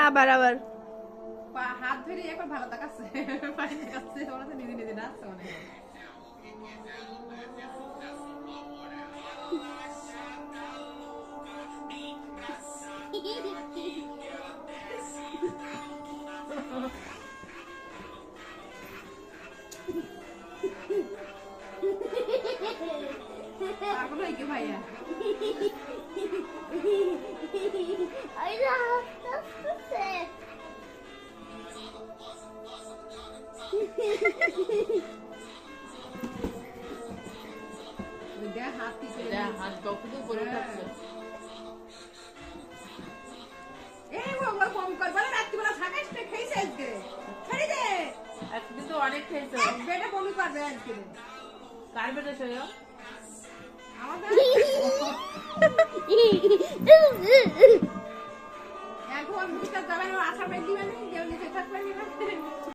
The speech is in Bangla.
আবার আবার হাত ধরে একবার ভালো দেখাচ্ছে পানি দেখাচ্ছে ওরা তো নিজে নিজে নাচছে অনেক পাগল হয়ে গিয়ে ভাইয়া হাত কখনো পরে থাকছে একদিন তো অনেক খেয়েছে কার বেটা সয় এখন আশা পেয়ে দিবেন